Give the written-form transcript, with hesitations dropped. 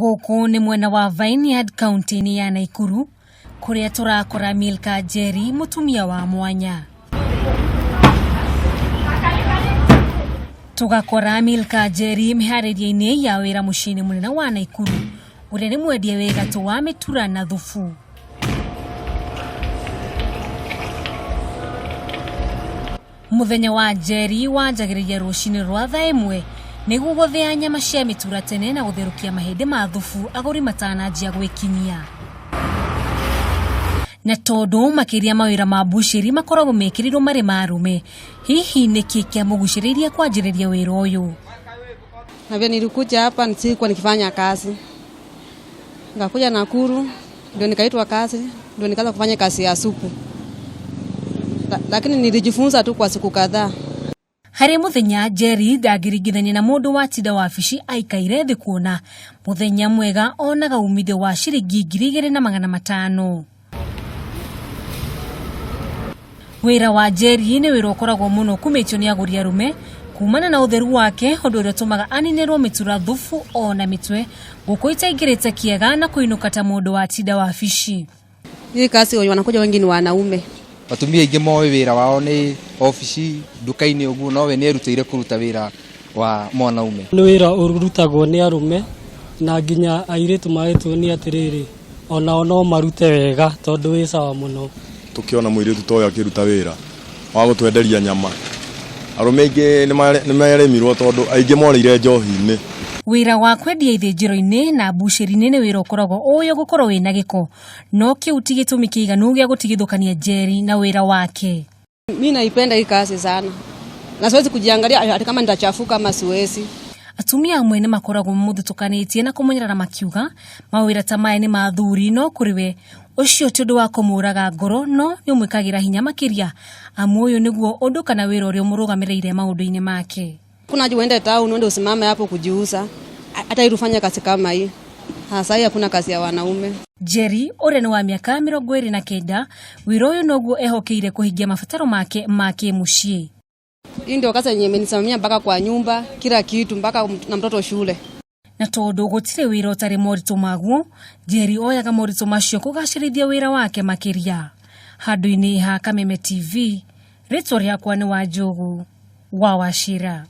Gũkũ nĩ mwena wa Vineyard County ya Naikuru kuria turakora Milka Njeri mutumia wa mwanya. Tugakora Milka Njeri miharĩrie-inĩ ya wĩra mũciĩ-inĩ mũnene wa Naikuru ũrĩa nĩ mwendia wĩ gatũ wa mĩtura na thubu. Muthenya wa Njeri wanjagĩrĩria rũcinĩ rwa thaa 1 nĩguo gũthĩa nyama cia mĩtura tene na gũtherũkia mahĩndĩ ma thubu agũri matananjia gwĩkinyia. Na tondũ makĩria mawĩra ma mbucĩri makoragwo mekĩrirwo marĩ marume, hihi nĩkĩ kĩamũgucĩrĩirie kwanjĩrĩria wĩra ũyũ? Na vile nilikuja hapa nisikuwa nikifanya kazi. Nikakuja Nakuru ndio nikaitwa kazi, ndio nikaanza kufanya kazi ya supu. Lakini nilijifunza tu kwa siku kadhaa. Harĩ muthenya Njeri ndangĩringithania na mũndũ watinda wabici aikaire thĩ kuona muthenya mwega onaga umithio wa ciringi 2,500. Wĩra wa Njeri nĩ wĩra ũkoragwo mũno kumĩtio nĩ agũri arume kumana na ũtheru wake, ũndũ ũrĩa ũtũmaga aninĩrwo mĩtura, thubu ona mĩtwe gũkũ itaingĩrĩte kĩega na kũinũka ta mũndũ watinda wabici. Hii kazi wanakuja wengi ni wanaume. Atumia aingĩ moĩ wĩra wao nĩ ofici, nduka-inĩ ũguo, nowe nĩ erutĩire kũruta wĩra wa mwanaume. Nĩ wĩra ũrutagwo nĩ arume na nginya airĩtu magĩtuonia atĩrĩrĩ onao no marute wega tondũ wĩ sawa mũno. Tukiona mũirĩtu toya akĩruta wĩra wa gũtwenderia nyama, arume aingĩ nĩ maremirwo tondũ aingĩ morĩire njohi-inĩ. Wĩra wa kwendia ithĩnjĩro-inĩ na mbucĩri-inĩ nĩ wĩra ũkoragwo ũyũ gũkorwo wĩna gĩko, no kĩu ti gĩtũmi kĩiganu gĩa gũtigithũkania Njeri na wĩra wake. Mimi naipenda hii kazi sana na siwezi kujiangalia hata kama nitachafuka ama siwezi. Atumia amwe nĩ makoragwo mũthutũkanĩtie na kũmenyerera makiuga mawĩra ta maya nĩ mathuri, no kũrĩ we ũcio ti ũndũ wa kũmũraga ngoro, no nĩ ũmwĩkagĩra hinya makĩria amu ũyũ nĩguo ũndũ kana wĩra ũrĩa mũrũgamĩrĩire maũndũ-inĩ make. Kuna uende town uende usimame hapo kujiuza, hata irufanya kazi kama hii. Hasa hii hakuna kazi ya wanaume. Njeri ũrĩa nĩ wa mĩaka 29, wĩra ũyũ noguo ehokeire kũhingia mabataro make ma kĩmũciĩ. Hii ndio kazi yenye imenisimamia mpaka kwa nyumba, kila kitu, mpaka na mtoto shule. Na tondũ gũtirĩ wĩra ũtarĩ moritũ maguo, Njeri oyaga moritũ macio kũgacĩrithia wĩra wake makĩria. Handũ-inĩ ha Kameme TV, rĩtwa rĩakwa nĩ Wanjũgu wa Wachira.